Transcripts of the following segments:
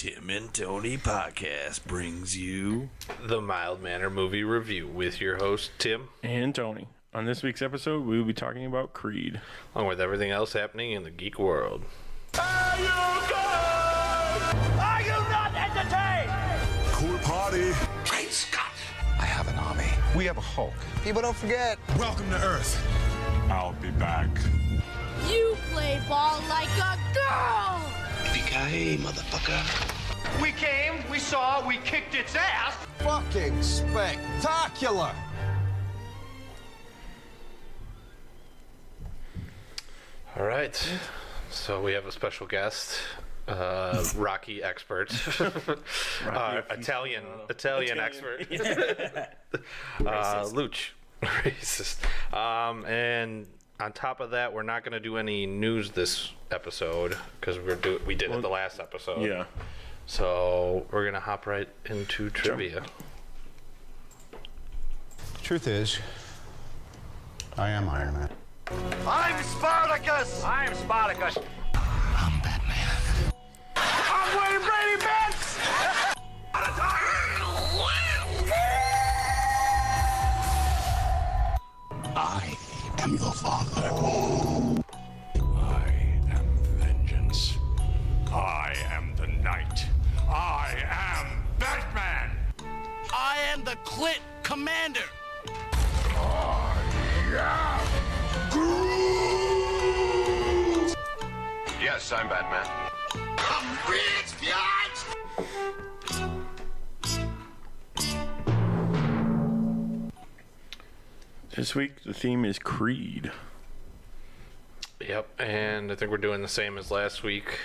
Tim and Tony podcast brings you the Mild Manner Movie Review with your host, Tim and Tony. On this week's episode, we will be talking about Creed, along with everything else happening in the geek world. Are you good? Are you not entertained? Cool party. Great Scott! I have an army. We have a Hulk. People don't forget. Welcome to Earth. I'll be back. You play ball like a girl! Yippee-ki-yay, motherfucker. We came, we saw, we kicked its ass. Fucking spectacular. All right, so we have a special guest, Rocky expert, Italian expert, Luch, racist, and on top of that, we're not going to do any news this episode because we did it the last episode. Yeah. So we're going to hop right into trivia. Truth is, I am Iron Man. I'm Spartacus! I'm Spartacus. I'm Batman. I'm Wayne Brady Betts! I am your father. I am vengeance. I am the knight. I am Batman. I am the Clit Commander. I am Groot. Yes, I'm Batman. I'm rich, biatch! This week, the theme is Creed. Yep, and I think we're doing the same as last week,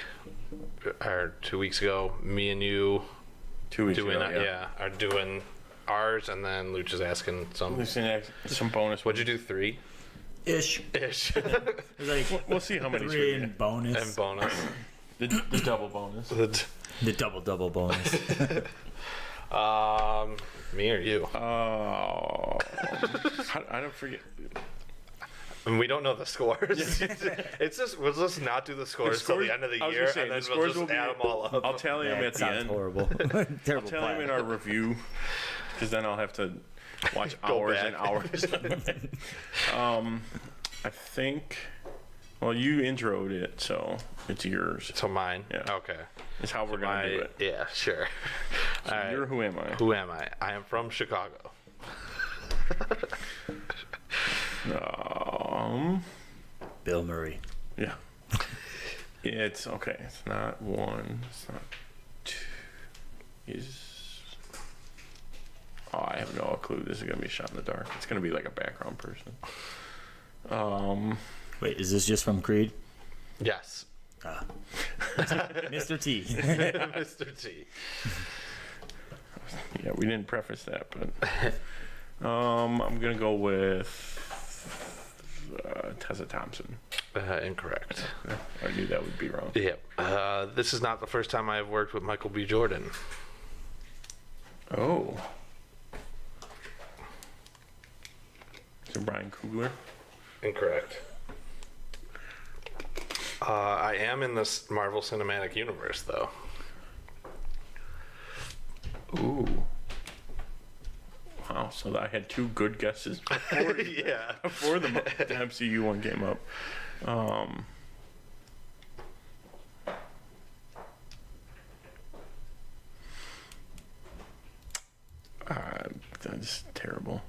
or 2 weeks ago. Me and you 2 weeks doing ago, are doing ours, and then Luch is asking some. Some bonus. What'd you do? 3? Ish. We'll see how many. 3 and bonus. And bonus. The double bonus. The double bonus. Me or you? Oh, I don't forget. And we don't know the scores. It's just we'll just not do the scores till the end of the year, and then we'll just add them all up. I'll tally them at the end. Horrible. I'll tally them in our review, because then I'll have to watch hours and hours. I think. Well, you introed it, so it's yours. So mine. Yeah. Okay. It's how we're gonna do it. Yeah, sure. So all right. you're Who Am I? Who am I? I am from Chicago. Bill Murray. Yeah. It's okay. It's not 1. It's not 2. I have no clue. This is gonna be a shot in the dark. It's gonna be like a background person. Wait, is this just from Creed? Yes. Mr. T. Mr. T. Yeah, we didn't preface that, but I'm gonna go with Tessa Thompson. Incorrect. I knew that would be wrong. Yep. This is not the first time I have worked with Michael B. Jordan. Oh. So Brian Coogler? Incorrect. I am in the Marvel Cinematic Universe, though. Ooh. Wow, so I had 2 good guesses before, Yeah. before the MCU one came up. That's terrible.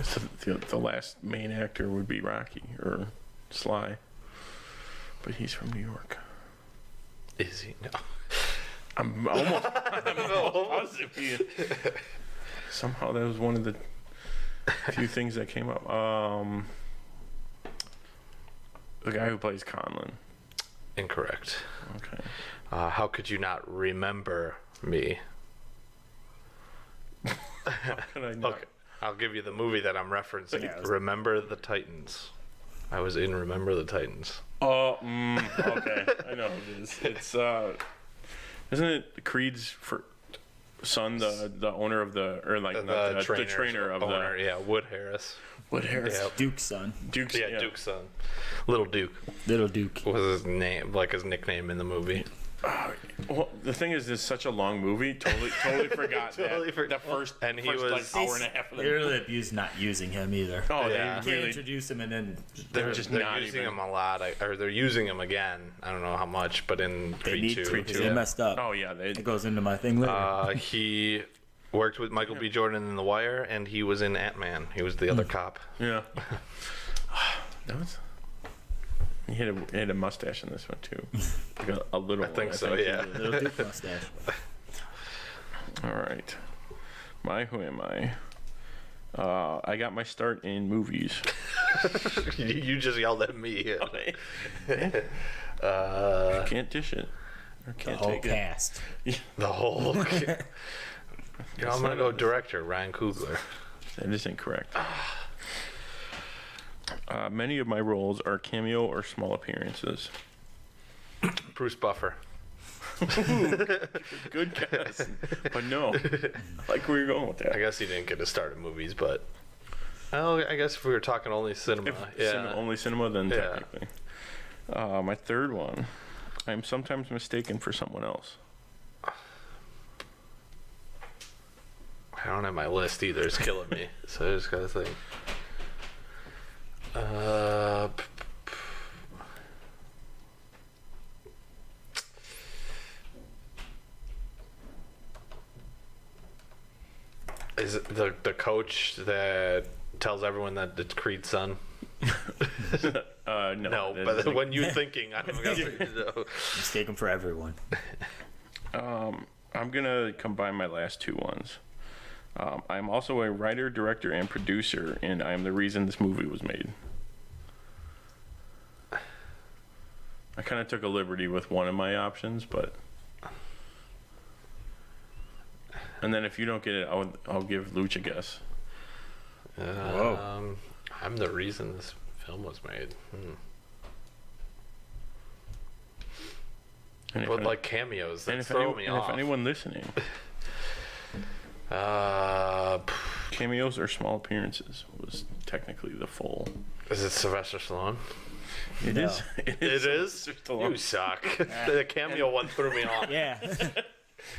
So the last main actor would be Rocky or Sly, but he's from New York. Is he? No. I'm almost positive he is. Somehow that was one of the few things that came up. The guy who plays Conlon. Incorrect. Okay. How could you not remember me? How can I not? Okay. I'll give you the movie that I'm referencing. Yeah, Remember the Titans. I was in Remember the Titans. Oh, okay. I know who it is. It's isn't it Creed's son, the owner of the, or like the trainer of owner, the, yeah, Wood Harris. Wood Harris. Yeah. Duke's son. Duke's, Yeah, Duke's son. Little Duke Little Duke. was his name, like his nickname in the movie. Well, the thing is, it's such a long movie. Totally forgot the first and he first, was like, hour and a half of They the really abuse not using him either. Oh, Yeah. They they really. introduce him and then They're just they're not using even- him a lot, or they're using him again. I don't know how much, but in they need to Creed because 2. they messed up. Oh yeah, they. It goes into my thing later. He worked with Michael B. Jordan in The Wire, and he was in Ant-Man. He was the other cop. Yeah. That was. He had a mustache in this one too. Like a little. I think one, so, yeah. he did. Little Duke mustache. All right. Who am I? I got my start in movies. You just yelled at me. Can't dish it. Or The can't whole take cast. The whole. I'm gonna go director Ryan Coogler. it. That is incorrect. Many of my roles are cameo or small appearances. Bruce Buffer. Good guess. But no. I like where you're going with that. I guess he didn't get a start in movies, but I guess if we were talking only cinema, yeah. Only cinema, then Yeah. technically. My third one. I am sometimes mistaken for someone else. I don't have my list either. It's killing me. So I just gotta think. Is it the coach that tells everyone that it's Creed's son? No. No, that but isn't- when you thinking, I'm gonna no. Mistaken for everyone. I'm gonna combine my last two ones. I'm also a writer, director, and producer, and I am the reason this movie was made. I kind of took a liberty with one of my options, but. And then if you don't get it, I'll give Luch a guess. I'm the reason this film was made. And But like cameos, that and throw me off. if anyone listening, cameos or small appearances was technically the full. Is it Sylvester Stallone? It No. is. It It is? Sylvester Stallone. You suck. The cameo one threw me off. Yeah.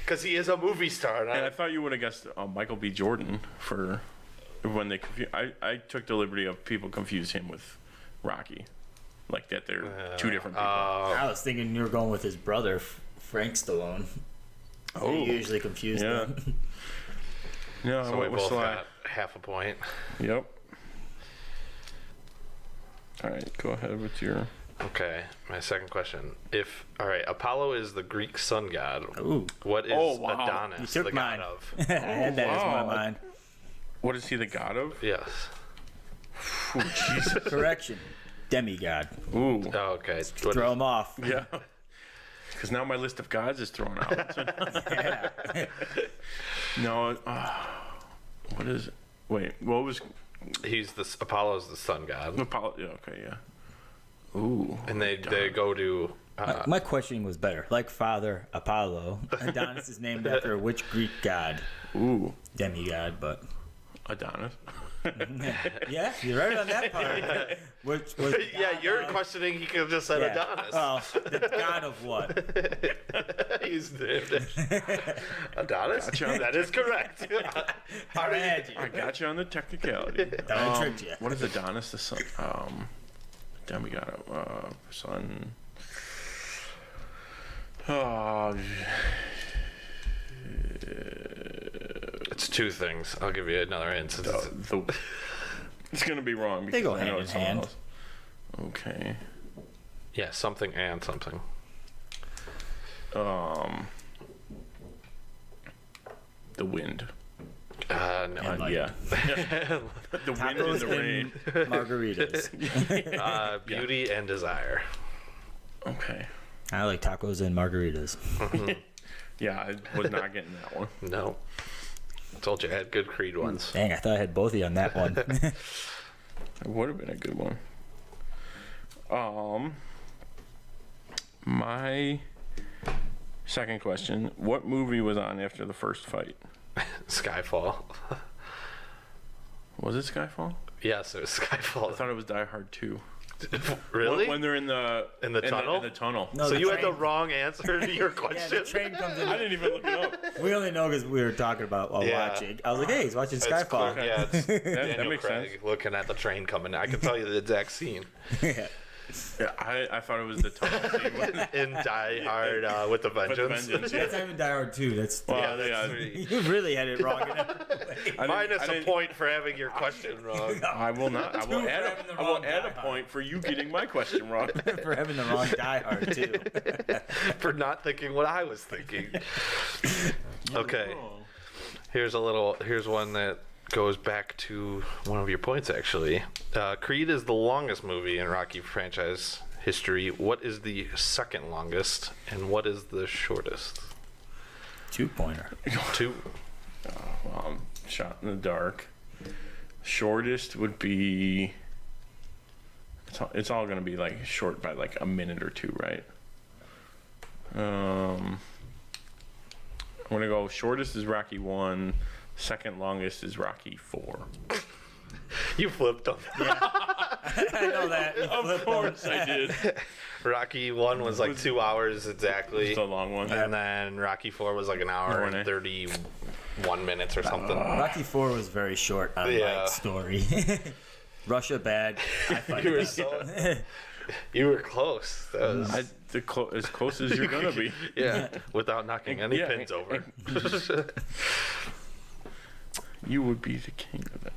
Because he is a movie star. And I thought you would have guessed Michael B. Jordan for when they I took the liberty of people confuse him with Rocky, like that they're two different people. I was thinking you were going with his brother, Frank Stallone. So you usually confuse yeah. them. No, so I we went with both Sly. got half a point. Yep. All right, go ahead with your. Okay, my second question. All right, Apollo is the Greek sun god. Ooh. What is Oh, wow. Adonis You took the mine. god of? I had that as one of wow. mine. What is he the god of? Yes. Ooh, Jesus. Correction. Demigod. Ooh. Oh, okay. What Throw him off. Yeah. Because now my list of gods is thrown out. No. What is it? Wait. What was he's Apollo's the sun god, Apollo? Yeah. Okay. Yeah. Ooh. and they go to. My questioning was better. Like Father Apollo, Adonis is named after which Greek god? Ooh. Demigod, but Adonis. yeah, you're right on that part. Which was Yeah, you're questioning. He could have just said Adonis. Oh, the god of what? He's Adonis. Gotcha. That is correct. Had you. I got you on the technicality. I tricked you. What is Adonis the son? Then we got son. Oh. It's two things. I'll give you another hint. It's gonna be wrong. They go because I know hand in it's someone hand. else. Okay. Yeah, something and something. The wind. No. Like- Yeah. The wind and Tacos the rain. and margaritas. Beauty and desire. Okay. I like tacos and margaritas. Yeah, I was not getting that one. No. I told you I had good Creed ones. Dang, I thought I had both of you on that one. It would have been a good one. My second question: what movie was on after the first fight? Skyfall. Was it Skyfall? Yes, it was Skyfall. I thought it was Die Hard 2. Really? When they're in the tunnel? In the tunnel. No, So the you had the train- wrong answer to your Yeah, question? the train comes in. I didn't even look it up. We only know because we were talking about while Yeah. watching. I was like, hey, he's watching It's Skyfall. cool. Yeah, it's That Daniel makes Craig sense. looking at the train coming. I can tell you the exact scene Yeah. Yeah, I thought it was the tunnel scene. in Die Hard with the With Vengeance. Vengeance, That's yeah. not even Die Hard 2. That's Well, that's yeah. three. you really had it wrong. Minus a point for having your question wrong. I will not. I will Two for add having the I will wrong add Die a Hard. point for you getting my question wrong. For having the wrong Die Hard too. For not thinking what I was thinking. Okay. Here's one that goes back to one of your points, actually. Creed is the longest movie in Rocky franchise history. What is the second longest, and what is the shortest? 2-pointer. 2. Shot in the dark. Shortest would be. It's all gonna be like short by like a minute or two, right? I'm gonna go. Shortest is Rocky 1. Second longest is Rocky 4. You flipped them. I know that. Of course I did. Rocky 1 was like 2 hours exactly. It's a long one. And then Rocky 4 was like an hour and 31 minutes or something. Rocky 4 was very short on Mike's story. Russia bad. I fight You were bad. You were close. That was, As close as you're gonna be. yeah, without knocking any Yeah, pins over. You would be the king of that.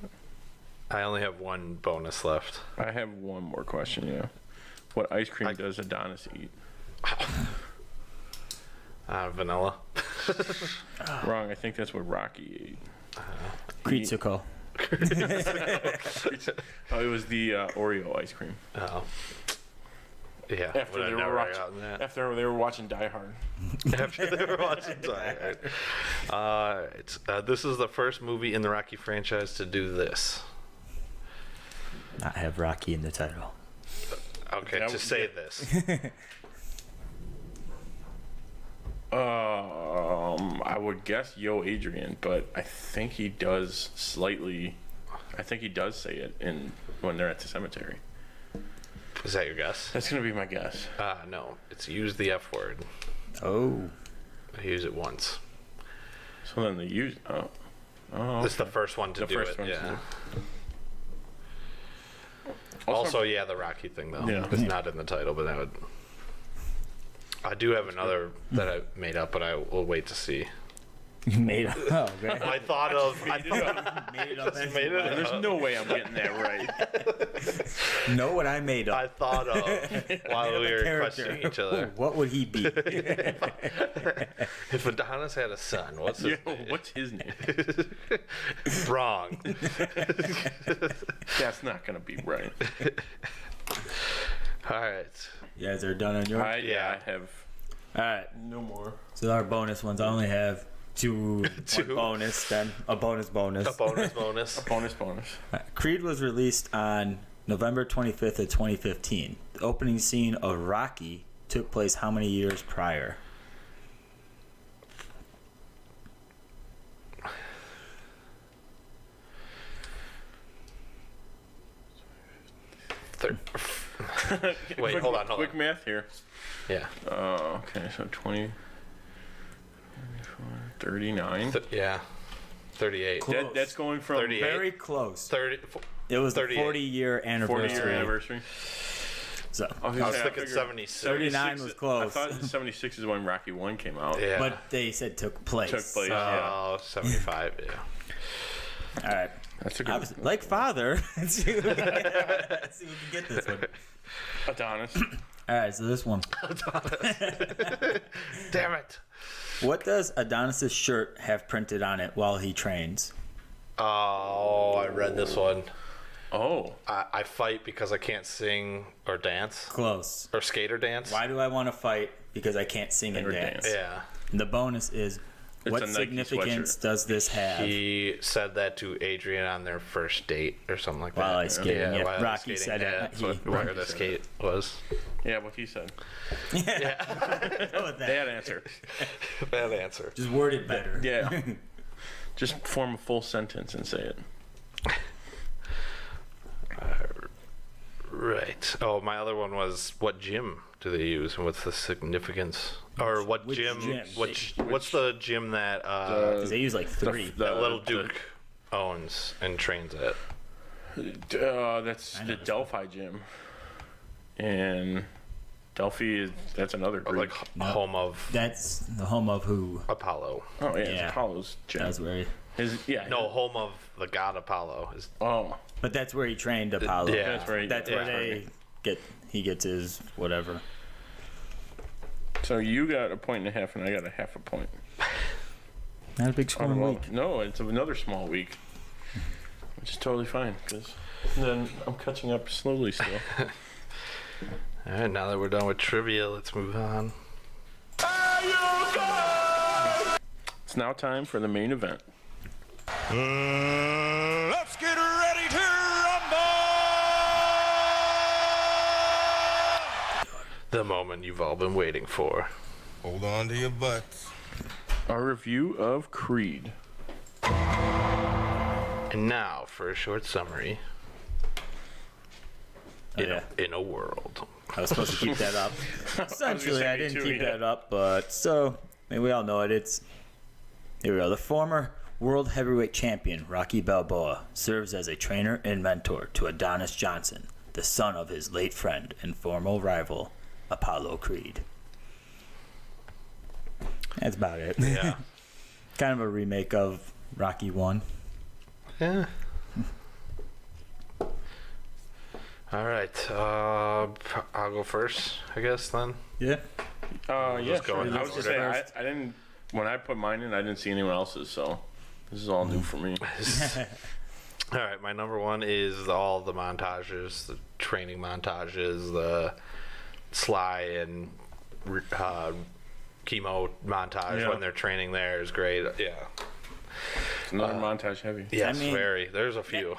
I only have one bonus left. I have one more question. Yeah. What ice cream does Adonis eat? Vanilla. Wrong. I think that's what Rocky ate. Creetsicle. Oh, it was the Oreo ice cream. Oh. Yeah. After would they have were never watching, gotten that. after they were watching Die Hard. After they were watching Die Hard. This is the first movie in the Rocky franchise to do this. Not have Rocky in the title. Okay, That to was- say this. I would guess Yo Adrian, but I think he does slightly. I think he does say it when they're at the cemetery. Is that your guess? That's gonna be my guess. No. It's use the F word. Oh. I use it once. So then they use. Oh. It's the first one to The do first it. one to Yeah. do Also, yeah, the Rocky thing though. Yeah. It's not in the title, but that would. I do have another that I made up, but I will wait to see. You made up. Oh, okay. I thought of. Made it up. Just made it There's up. no way I'm getting that right. Know what I made up. I thought of while we were questioning each other. What would he be? If Adonis had a son, what's his Yo, name? what's his name? Wrong. That's not gonna be right. All right. You guys are done on yours? I have All right. no more. So our bonus ones, I only have two. Two. One bonus, then a bonus. A bonus. Bonus. Creed was released on November 25th of 2015. The opening scene of Rocky took place how many years prior? Wait, hold on. Quick math here. Yeah. Okay, so 20, 39. Yeah. 38. Close. That's going from 38. Very close. 30. It was the 38. 40-year anniversary. 40-year anniversary. So, I was thinking 76. 39 was close. I thought 76 is when Rocky 1 came out. Yeah. but they said took place. Took place, So, yeah. Oh, 75. Yeah. all right. That's a good Like father. Let's see if we can get this one. Adonis. All right, so this one. Damn it. What does Adonis's shirt have printed on it while he trains? Oh, I read this one. Oh. I fight because I can't sing or dance. Close. Or skate or dance. Why do I want to fight? Because I can't sing and Or dance. dance. Yeah. And the bonus is, It's what a Nike significance sweatshirt. does this have? He said that to Adrian on their first date or something like that. While I skated, yeah. while I was Rocky skating. said it. Yeah, that's He- what where the skate was. Yeah, what he said. Go with that. Bad answer. Bad answer. Just word it better. Yeah. Just form a full sentence and say it. Right. Oh, my other one was what gym do they use and what's the significance? Or what Which gym? gym? What's the gym that Because they use like 3. that little Duke owns and trains at? That's the Delphi gym. And Delphi that's another Greek. Like home of That's the home of who? Apollo. Oh yeah, Yeah. it's Apollo's gym. That's where Home of the god Apollo. but that's where he trained Apollo. Yeah. That's where he gets his whatever. So you got a point and a half, and I got a half a point. Not a big scoring week. No, it's another small week, which is totally fine because then I'm catching up slowly still. All right, now that we're done with trivia, let's move on. It's now time for the main event. Let's get ready to rumble! The moment you've all been waiting for. Hold on to your butts. Our review of Creed. And now for a short summary. In a world. I was supposed to keep that up. Essentially, I didn't keep that up, but so we all know it. Here we go. The former world heavyweight champion Rocky Balboa serves as a trainer and mentor to Adonis Johnson, the son of his late friend and former rival Apollo Creed. That's about it. Yeah. Kind of a remake of Rocky 1. Yeah. All right. I'll go first, I guess, then. Yeah. Yeah. go in I was this just saying, I didn't. When I put mine in, I didn't see anyone else's, so this is all new for me. All right, my number one is all the montages, the training montages, the Sly and chemo montage when they're training there is great. Yeah. It's another montage heavy. Yes, I mean, very. There's a few.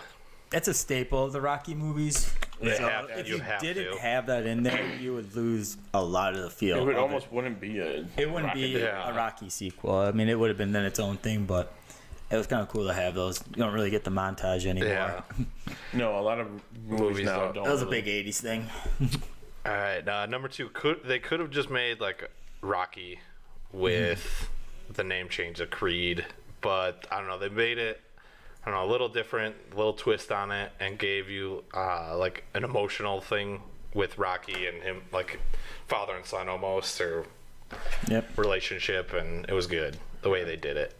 That's a staple of the Rocky movies. If If you didn't to. have that in there, you would lose a lot of the feel. It would of almost wouldn't be a. It wouldn't be a Rocky sequel. I mean, it would have been then its own thing, but it was kind of cool to have those. You don't really get the montage anymore. Yeah. No, a lot of movies now don't. That was a big '80s thing. All right, number two. They could have just made like Rocky with the name change of Creed, but I don't know. They made it. I don't know, a little different, a little twist on it, and gave you like an emotional thing with Rocky and him, like father and son almost, or relationship, and it was good the way they did it.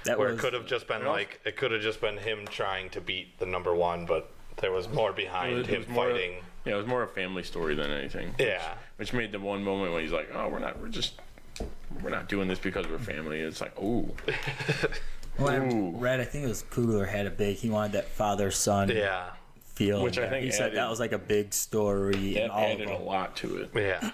It could have just been it could have just been him trying to beat the number one, but there was more behind him fighting. Yeah, it was more a family story than anything. Yeah, which made the one moment when he's like, "Oh, we're not doing this because we're family." It's like, ooh. Well, I read, I think it was Coogler had he wanted that father-son feel. Which I think he said that was like a big story. That and all added a lot to it. Yeah.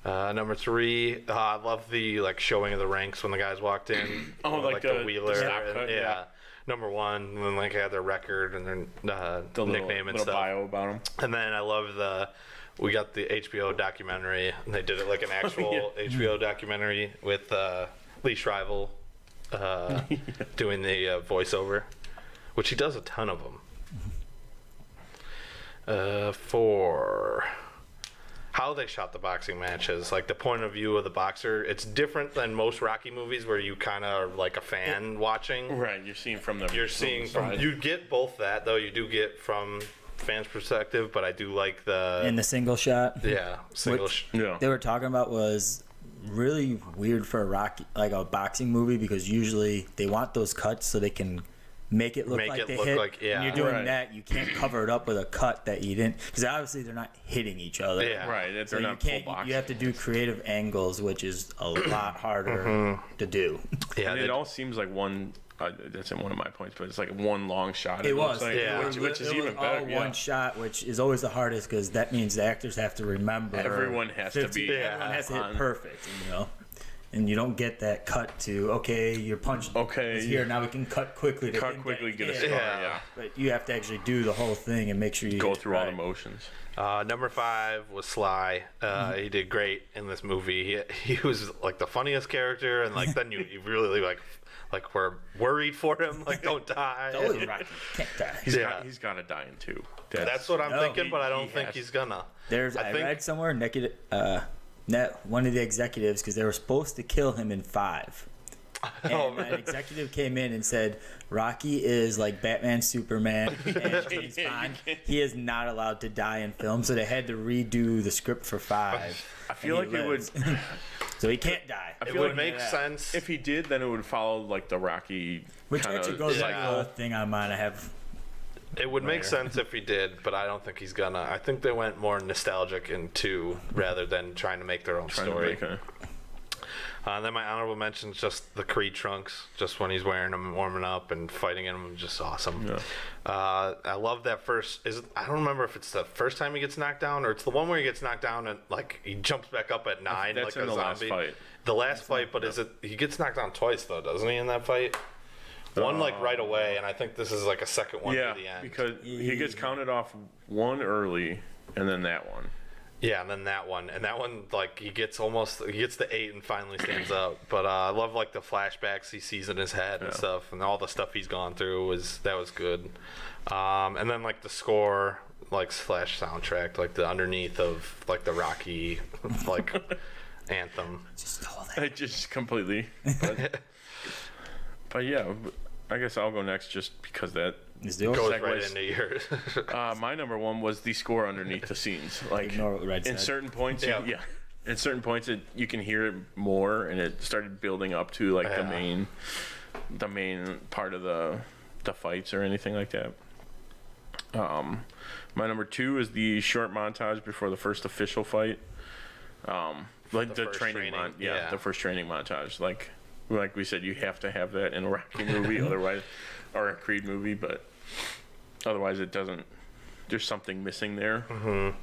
Number three, I love the showing of the ranks when the guys walked in. like the wheeler. cut, yeah. Number one, and then had their record and their the nickname little and stuff. bio about them. And then I love we got the HBO documentary, and they did it like an actual HBO documentary with Lee Shriver doing the voiceover, which he does a ton of them. For how they shot the boxing matches, like the point of view of the boxer, it's different than most Rocky movies where you kind of are like a fan watching. Right, you're seeing from you get both that though. You do get from fans' perspective, but I do like in the single shot. Yeah, they were talking about was really weird for a boxing movie because usually they want those cuts so they can make it look like they hit. When you're doing that, you can't cover it up with a cut that you didn't, because obviously they're not hitting each other. Yeah, right. They're not full boxing. You have to do creative angles, which is a lot harder to do. Yeah, and it all seems like one. That's in one of my points, but it's like one long shot. It was, which is even better. One shot, which is always the hardest because that means the actors have to remember. Everyone has to be. Everyone has to hit perfect, and you don't get that cut to your punch is here. Now we can cut quickly. To get a scar. Yeah. But you have to actually do the whole thing and make sure you go through all the motions. Number 5 was Sly. He did great in this movie. He was like the funniest character, and like then you really like we're worried for him. Like, don't die. Totally right. Can't die. He's got to die in 2. That's what I'm thinking, but I don't think he's gonna. I read somewhere one of the executives, because they were supposed to kill him in 5. And an executive came in and said, Rocky is like Batman, Superman, and James Bond. He is not allowed to die in film, so they had to redo the script for 5. I feel like it would... So he can't die. It would make sense. If he did, then it would follow like the Rocky Which actually goes to the thing on mine I have. It would make sense if he did, but I don't think he's gonna. I think they went more nostalgic in 2 rather than trying to make their own story. And then my honorable mention is just the Creed trunks, just when he's wearing them and warming up and fighting in them, just awesome. Yeah. I love that first. I don't remember if it's the first time he gets knocked down or it's the one where he gets knocked down and like he jumps back up at 9 That's like in a the zombie. Last fight. The last fight, but is it? He gets knocked down twice though, doesn't he? In that fight, one like right away, and I think this is like a second one to the end. Because he gets counted off one early, and then that one. Yeah, and then that one, like he gets to 8 and finally stands up. But I love like the flashbacks he sees in his head and stuff, and all the stuff he's gone through was good. And then like the score, like / soundtrack, like the underneath of like the Rocky like anthem. Just completely. But yeah, I guess I'll go next just because that goes right into yours. My number 1 was the score underneath the scenes. Like in certain points, in certain points you can hear it more, and it started building up to like the main part of the fights or anything like that. My number 2 is the short montage before the first official fight. Like the training the first training montage. Like we said, you have to have that in a Rocky movie, otherwise, or a Creed movie, but otherwise it doesn't. There's something missing there. Mm-hmm.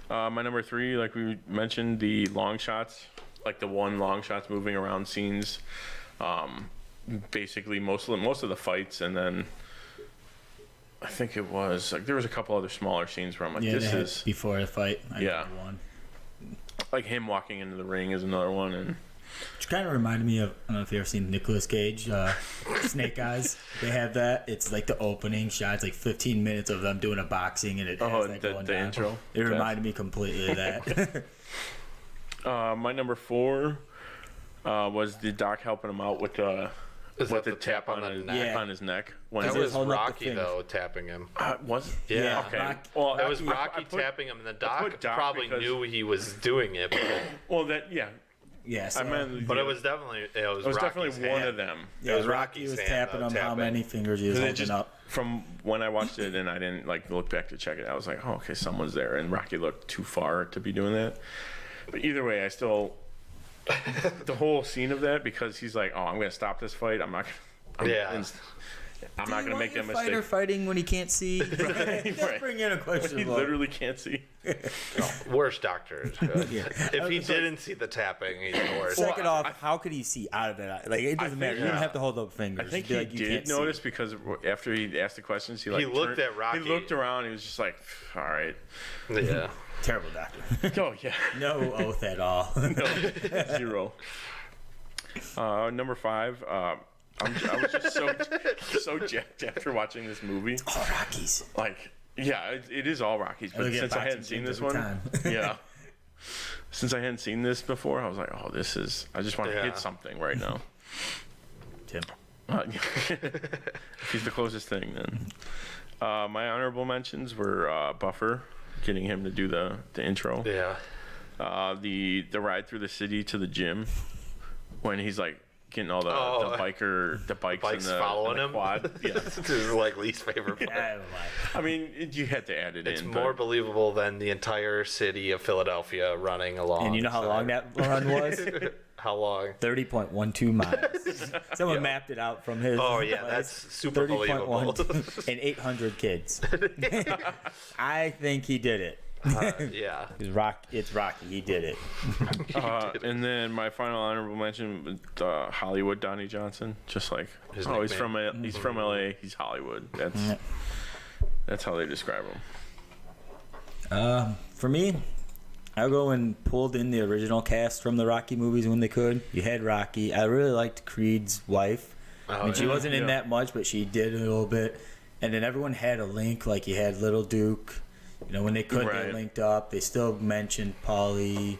My number 3, like we mentioned, the long shots, like the long shots moving around scenes. Basically, most of the fights, and then I think it was like there was a couple other smaller scenes where I'm like, this is before the fight. One. Like him walking into the ring is another one, and. Which kind of reminded me of, I don't know if you've ever seen Nicolas Cage, Snake Eyes. They have that. It's like the opening shot. It's like 15 minutes of them doing a boxing, and it has that going down. Intro. It reminded me completely of that. My number 4 was the doc helping him out with the tap on his neck. That was Rocky though tapping him. Was it? Yeah. Okay. Well, it was Rocky tapping him, and the doc probably knew he was doing it. Yeah, so, but it was definitely one of them. Yeah, it was Rocky was tapping him. How many fingers he was holding up? From when I watched it and I didn't like look back to check it, I was like, oh, okay, someone's there. And Rocky looked too far to be doing that. But either way, I still the whole scene of that, because he's like, oh, I'm going to stop this fight. I'm not going to make that mistake. Fighter fighting when he can't see. Right. Bring in a question. He literally can't see. Worst doctor. If he didn't see the tapping, he's the worst. Second off, how could he see out of it? Like, it doesn't matter. You don't have to hold up fingers. I think he did notice because after he asked the questions, he looked at Rocky. He looked around. He was just like, all right. Yeah. Terrible doctor. Oh yeah. No oath at all. No, 0. Number 5. I was just so jacked after watching this movie. All Rockies. Like, yeah, it is all Rockies. But since I hadn't seen this one, since I hadn't seen this before, I was like, oh, this is. I just want to hit something right now. Tim. If he's the closest thing, then. My honorable mentions were Buffer, getting him to do the intro. Yeah. The ride through the city to the gym, when he's like getting all the bikes and the following and the him. Quad. Yeah. This is like least favorite part. I mean, you had to add it it's in. It's more believable than the entire city of Philadelphia running along. And you know how long that run was? How long? 30.12 miles. Someone mapped it out from his. Oh yeah, that's super believable. And 800 kids. I think he did it. Yeah. It's Rocky. He did it. And then my final honorable mention, Hollywood Donnie Johnson. Just like, he's from LA. He's Hollywood. That's how they describe him. For me, I'll go and pulled in the original cast from the Rocky movies when they could. You had Rocky. I really liked Creed's wife. I mean, she wasn't in that much, but she did a little bit. And then everyone had a link, like you had Little Duke. You know, when they could, they linked up. They still mentioned Paulie.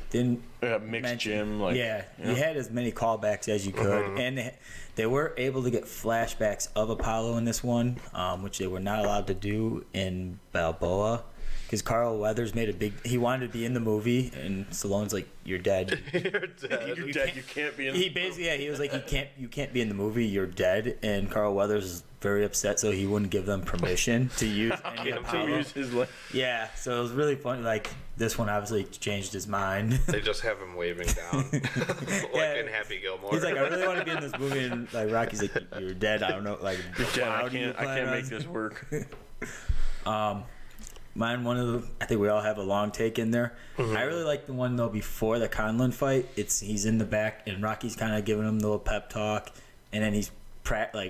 Didn't mixed Jim. Like, you had as many callbacks as you could. And they were able to get flashbacks of Apollo in this one, which they were not allowed to do in Balboa. Because Carl Weathers made he wanted to be in the movie, and Stallone's like, "You're dead. You're dead. You're dead. You can't be in." He was like, "You can't be in the movie. You're dead." And Carl Weathers is very upset, so he wouldn't give them permission to use any Apollo. Yeah, so it was really funny. Like this one, obviously changed his mind. They just have him waving down, like in Happy Gilmore. He's like, "I really want to be in this movie," and like Rocky's like, "You're dead. I don't know. Like, you're dead. I can't make this work." Mine, I think we all have a long take in there. I really like the one though before the Conlon fight. He's in the back and Rocky's kind of giving him the little pep talk, and then he's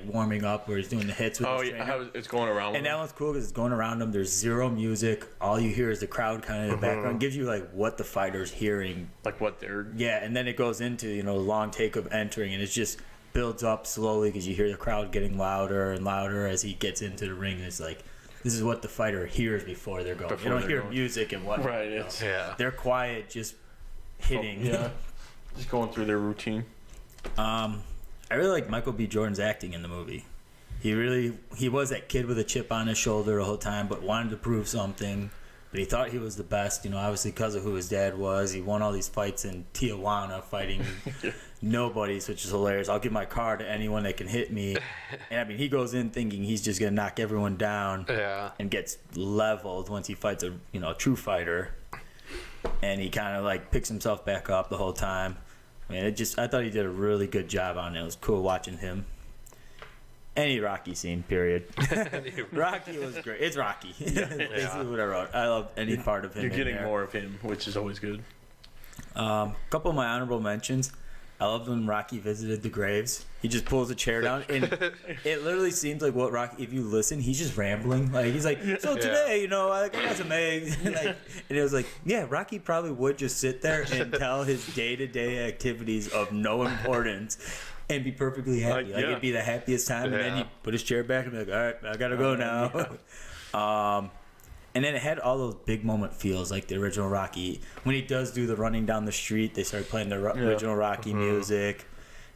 warming up where he's doing the hits with his trainer. It's going around. And that one's cool because it's going around him. There's zero music. All you hear is the crowd kind of in the background. Gives you like what the fighter's hearing, like what they're. Yeah, and then it goes into the long take of entering, and it just builds up slowly because you hear the crowd getting louder and louder as he gets into the ring. And it's like, this is what the fighter hears before they're going. You don't hear music and whatnot. Right. They're quiet, just hitting. Just going through their routine. I really like Michael B. Jordan's acting in the movie. He was that kid with a chip on his shoulder the whole time, but wanted to prove something. But he thought he was the best, obviously because of who his dad was. He won all these fights in Tijuana fighting nobodies, which is hilarious. I'll give my car to anyone that can hit me. And I mean, he goes in thinking he's just going to knock everyone down and gets leveled once he fights a true fighter. And he kind of like picks himself back up the whole time. I mean, I thought he did a really good job on it. It was cool watching him. Any Rocky scene, period. Rocky was great. It's Rocky. Basically what I wrote. I love any part of him. You're getting more of him, which is always good. A couple of my honorable mentions. I loved when Rocky visited the graves. He just pulls a chair down, and it literally seems like what Rocky. If you listen, he's just rambling. Like he's like, so today, I got some eggs, and it was like, yeah, Rocky probably would just sit there and tell his day-to-day activities of no importance. And be perfectly happy. It'd be the happiest time. And then he put his chair back and be like, all right, I gotta go now. And then it had all those big moment feels like the original Rocky. When he does do the running down the street, they started playing the original Rocky music.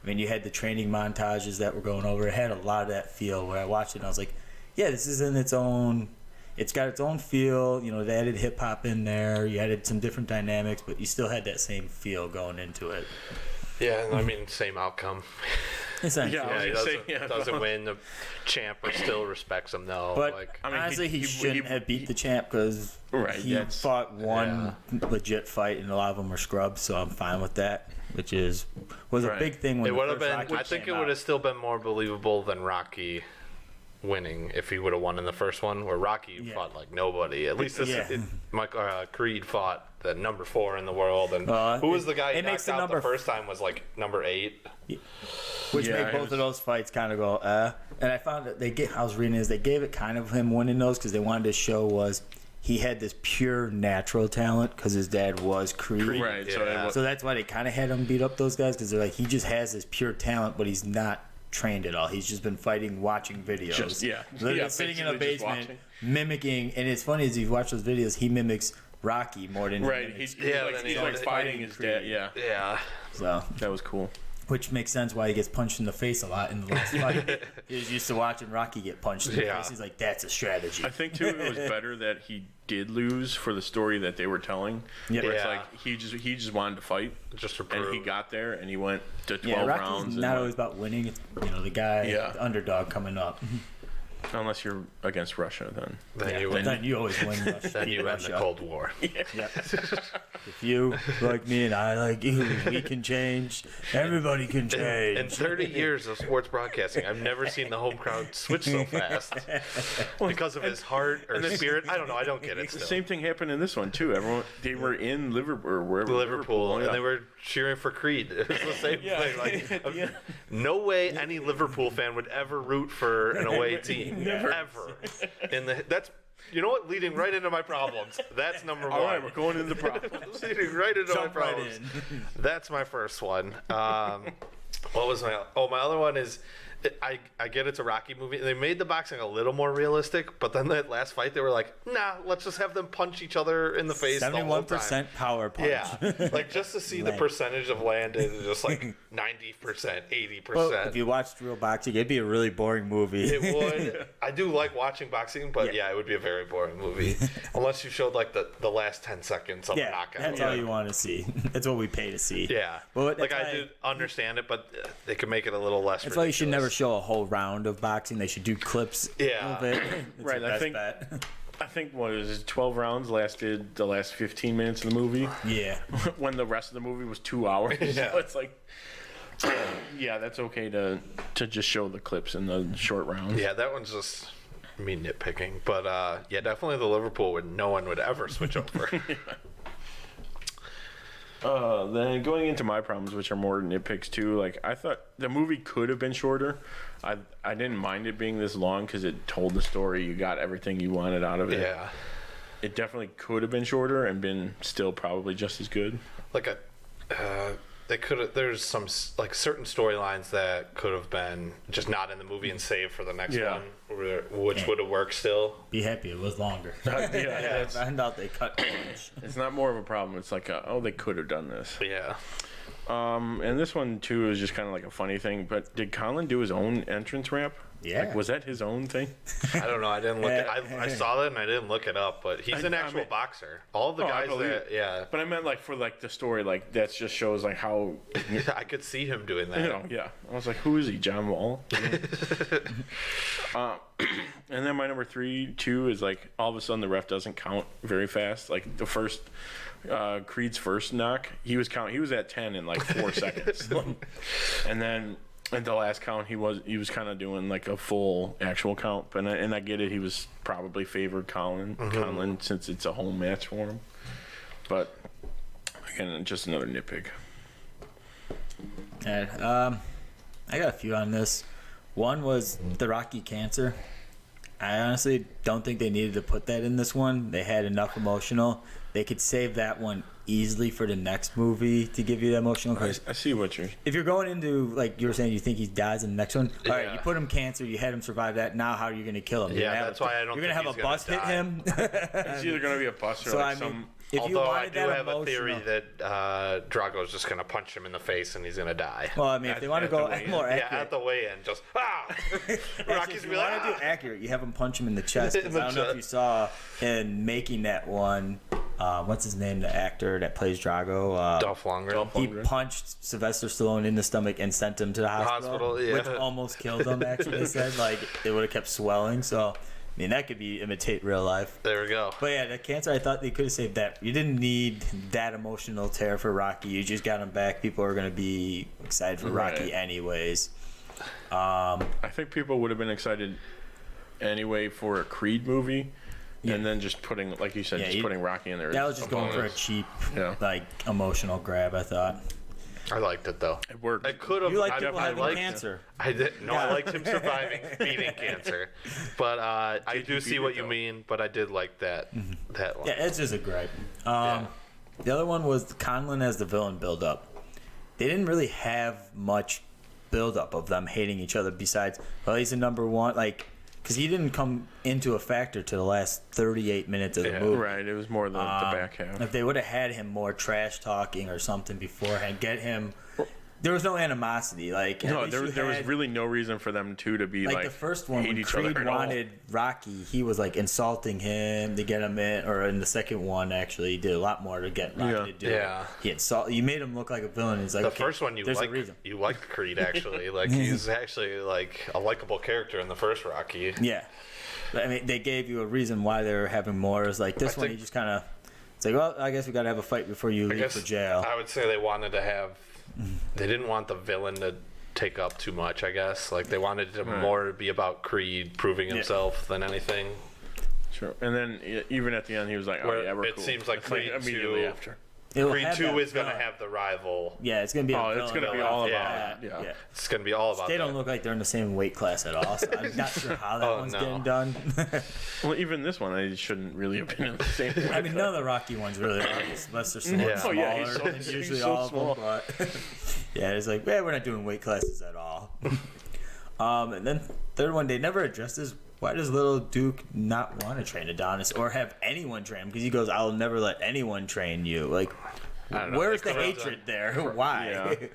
I mean, you had the training montages that were going over. It had a lot of that feel where I watched it and I was like, yeah, this is in its own. It's got its own feel. They added hip hop in there. You added some different dynamics, but you still had that same feel going into it. Yeah, I mean, same outcome. Essentially. He doesn't win. The champ still respects him, though. But honestly, he shouldn't have beat the champ because he fought one legit fight, and a lot of them were scrubs. So I'm fine with that, which was a big thing when it would have been. I think it would have still been more believable than Rocky winning if he would have won in the first one, where Rocky fought like nobody. At least Creed fought the number 4 in the world, and who was the guy he knocked out the first time was like number 8, which made both of those fights kind of go And I found that I was reading they gave it kind of him winning those because they wanted to show he had this pure natural talent because his dad was Creed. Right. So that's why they kind of had him beat up those guys because they're like, he just has this pure talent, but he's not trained at all. He's just been fighting, watching videos. Literally sitting in a basement, mimicking. And it's funny as you watch those videos, he mimics Rocky more than he's like fighting his dad. Yeah. So that was cool. Which makes sense why he gets punched in the face a lot in the last fight. He was used to watching Rocky get punched in the face. He's like, that's a strategy. I think too it was better that he did lose for the story that they were telling. Where it's like he just wanted to fight, just to prove. And he got there and he went to 12 rounds. Rocky's not always about winning. It's the guy, the underdog coming up. Unless you're against Russia, then. Then you always win Russia. Then you win the Cold War. Yep. If you like me and I like you, we can change. Everybody can change. In 30 years of sports broadcasting, I've never seen the home crowd switch so fast because of his heart or spirit. I don't know. I don't get it. The Still. same thing happened in this one too. They were in Liverpool or wherever. Liverpool, and they were cheering for Creed. It was the same thing. Like, no way any Liverpool fan would ever root for an away team. Ever. That's, you know what? Leading right into my problems. That's number one. All right, we're going into the problems. Leading right into my Jump right problems. in. That's my first one. What was my other one is, I get it's a Rocky movie. They made the boxing a little more realistic, but then that last fight, they were like, nah, let's just have them punch each other in the face 71% the whole time. power punch. Yeah, like just to see the percentage of landed, just like 90%, 80%. Well, if you watched real boxing, it'd be a really boring movie. It would. I do like watching boxing, but yeah, it would be a very boring movie. Unless you showed like the last 10 seconds of a knockout. That's all you want to see. That's what we pay to see. Yeah. But like I do understand it, but they could make it a little less That's ridiculous. why you should never show a whole round of boxing. They should do clips of it. Right, I think what is it, 12 rounds lasted the last 15 minutes of the movie. Yeah. When the rest of the movie was 2 hours. Yeah. So it's like, yeah, that's okay to just show the clips in the short rounds. Yeah, that one's just me nitpicking. But yeah, definitely the Liverpool no one would ever switch over. Then going into my problems, which are more nitpicks too, like I thought the movie could have been shorter. I didn't mind it being this long because it told the story. You got everything you wanted out of it. Yeah. It definitely could have been shorter and been still probably just as good. Like they could have. There's some like certain storylines that could have been just not in the movie and saved for the next one, which would have worked still. Be happy it was longer. Yeah, I found out they cut too much. It's not more of a problem. It's like, they could have done this. Yeah. And this one too is just kind of like a funny thing. But did Colin do his own entrance rap? Yeah. Like, was that his own thing? I don't know. I didn't look. I saw that and I didn't look it up. But he's an actual boxer. All of the guys that, But I meant like for like the story, like that just shows like how I could see him doing that. You know, yeah. I was like, who is he, John Wall? And then my number 3 too is like all of a sudden the ref doesn't count very fast. Like the first Creed's first knock, he was at 10 in like 4 seconds, and then. At the last count, he was kind of doing like a full actual count, and I get it. He was probably favored Conlon since it's a home match for him. But again, just another nitpick. I got a few on this. One was the Rocky cancer. I honestly don't think they needed to put that in this one. They had enough emotional. They could save that one easily for the next movie to give you the emotional. I see what you're. If you're going into, like you were saying, you think he dies in the next one. All right, you put him cancer. You had him survive that. Now how are you going to kill him? That's why I don't. You're going to have a bus hit him. It's either going to be a bus or some. Although I do have a theory that Drago's just going to punch him in the face and he's going to die. Well, I mean, if they want to go more accurate. Yeah, at the weigh-in, just, Rocky's if you want to do accurate, you have him punch him in the chest. I don't know if you saw in making that one, what's his name, the actor that plays Drago? Dolph Lundgren. He punched Sylvester Stallone in the stomach and sent him to the hospital, which almost killed him, actually. They said, like, it would have kept swelling, so... I mean, that could be imitate real life. There we go. But yeah, the cancer, I thought they could have saved that. You didn't need that emotional tear for Rocky. You just got him back. People are going to be excited for Rocky anyways. I think people would have been excited anyway for a Creed movie. Yeah. And then just putting, like you said, putting Rocky in there. That was just going for a cheap, like, emotional grab, I thought. I liked it though. It worked. I could have. You liked people having cancer. I didn't. No, I liked him surviving beating cancer. But I do see what you mean. But I did like that. That one. Yeah, it's just a gripe. The other one was Conlon as the villain build up. They didn't really have much build up of them hating each other. Besides, well, he's the number one. Like, because he didn't come into a factor to the last 38 minutes of the movie. Right, it was more the back half. If they would have had him more trash talking or something beforehand, get him there was no animosity. Like no, there was really no reason for them two to be like the first one hate when each other Creed at all. wanted Rocky, he was like insulting him to get him in, or in the second one actually he did a lot more to get Rocky to do it. You made him look like a villain. He's like the first one you like Creed actually. Like he's actually like a likable character in the first Rocky. Yeah. I mean, they gave you a reason why they were having more. It's like this one, he just kind of, it's like, well, I guess we got to have a fight before you leave for jail. I would say they wanted to have, they didn't want the villain to take up too much, I guess. Like, they wanted it more to be about Creed proving himself than anything. Sure. And then even at the end, he was like, oh, yeah, we're cool. It seems like Creed immediately 2, after. Creed 2 is going to have the rival. Yeah, it's going to be it's going to be all about that. Yeah. It's going to be all about They don't look like they're in the same weight class at all, so I'm not sure how that one's getting done. Well, even this one, they shouldn't really have been in the same weight I mean, none of the Rocky ones really are, unless they're smaller. He's usually so all small. of them, but yeah, it's like, we're not doing weight classes at all. And then third one, they never addressed this. Why does little Duke not want to train Adonis or have anyone train him? Because he goes, I'll never let anyone train you. Like, where's the hatred there? Why? Yeah.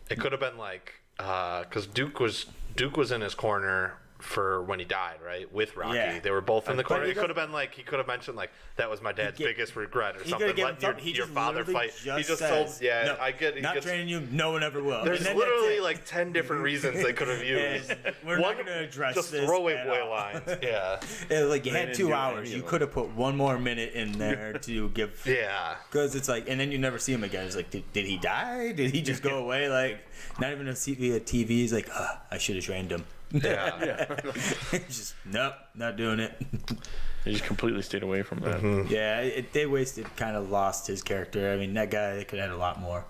It could have been like, because Duke was in his corner for when he died, right? With Rocky. Yeah. They were both in the corner. It could have been like, he could have mentioned like, that was my dad's biggest regret or something. Let your father fight. He just told, no, I get it. Not training you, no one ever will. There's literally like 10 different reasons they could have used. We're not going to address just this. throwaway boy lines. Yeah. Like you had 2 hours. You could have put one more minute in there to give. Yeah. Because it's like, and then you never see him again. It's like, did he die? Did he just go away? Like, not even a TV. He's like, I should have trained him. Yeah. Just nope, not doing it. He just completely stayed away from that. Mm-hmm. Yeah, they kind of lost his character. I mean, that guy, they could have had a lot more.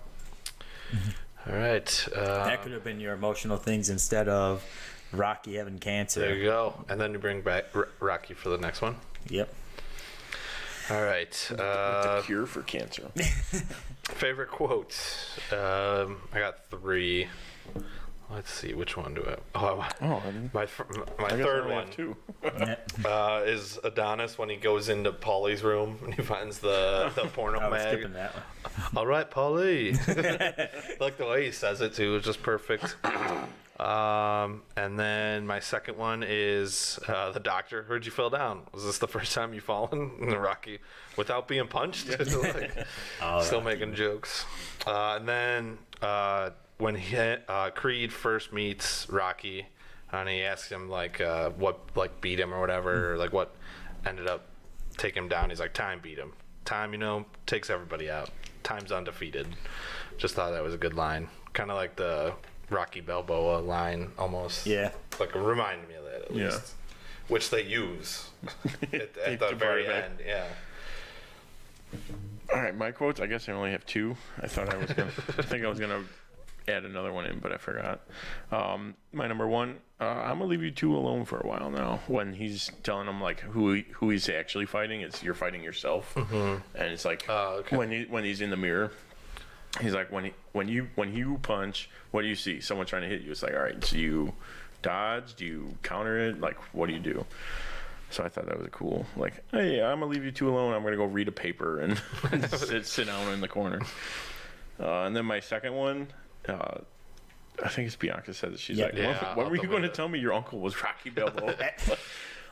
All right. That could have been your emotional things instead of Rocky having cancer. There you go. And then you bring back Rocky for the next one. Yep. All right. The cure for cancer. Favorite quotes. I got 3. Let's see, which one do I? My third one too. is Adonis when he goes into Paulie's room and he finds the porno mag. Skipping that one. All right, Paulie. Like the way he says it too is just perfect. And then my second one is the doctor. Heard you fell down. Was this the first time you've fallen in the Rocky without being punched? Still making jokes. And then when Creed first meets Rocky, and he asks him what beat him or whatever, or like what ended up taking him down. He's like, time beat him. Time, takes everybody out. Time's undefeated. Just thought that was a good line. Kind of like the Rocky Balboa line almost. Yeah. Like reminded me of that at least. Which they use at the very end. Yeah. All right, my quotes. I guess I only have 2. I think I was gonna add another one in, but I forgot. My number 1. I'm gonna leave you 2 alone for a while now. When he's telling him like who he's actually fighting, you're fighting yourself, and it's like when he's in the mirror. He's like, when you punch, what do you see? Someone trying to hit you. It's like, all right, so you dodge? Do you counter it? Like, what do you do? So I thought that was cool. Like, hey, I'm gonna leave you 2 alone. I'm gonna go read a paper and sit down in the corner. And then my second one, I think it's Bianca said that she's like, what were you going to tell me your uncle was Rocky Balboa?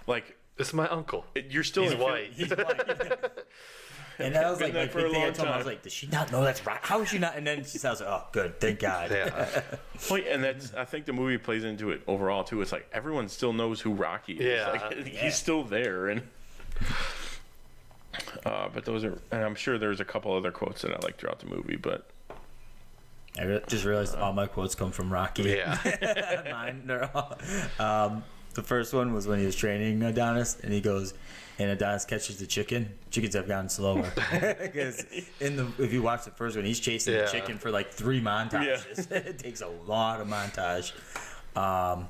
Like, this is my uncle. You're still He's white. He's white. And that was like my big thing I told him. I was like, does she not know that's right? How is she not? And then she sounds like, oh, good, thank God. Yeah. Well, and I think the movie plays into it overall too. It's like everyone still knows who Rocky is. Yeah. Like, he's still there, and but those are, and I'm sure there's a couple other quotes that I like throughout the movie, but. I just realized all my quotes come from Rocky. Yeah. Mine, they're all. The first one was when he was training Adonis, and he goes, and Adonis catches the chicken. Chickens have gotten slower because if you watch the first one, he's chasing the chicken for like 3 montages. Yeah. It takes a lot of montage. And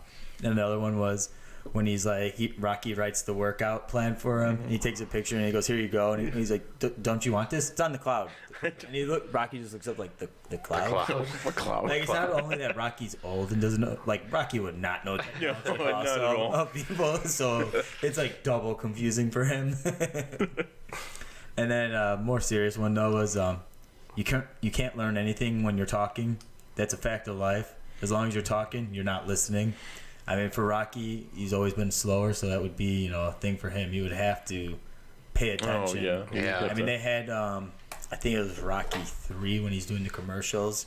the other one was when he's like, Rocky writes the workout plan for him. And he takes a picture and he goes, "Here you go." And he's like, "Don't you want this? It's on the cloud." And Rocky just looks up like the cloud. The cloud. Like, it's not only that Rocky's old and doesn't know. Like, Rocky would not know that of people. So it's like double confusing for him. And then more serious one though was you can't learn anything when you're talking that's a fact of life. As long as you're talking, you're not listening. I mean, for Rocky, he's always been slower, so that would be, a thing for him. He would have to pay attention. Oh, yeah. I mean, they had, I think it was Rocky 3 when he's doing the commercials,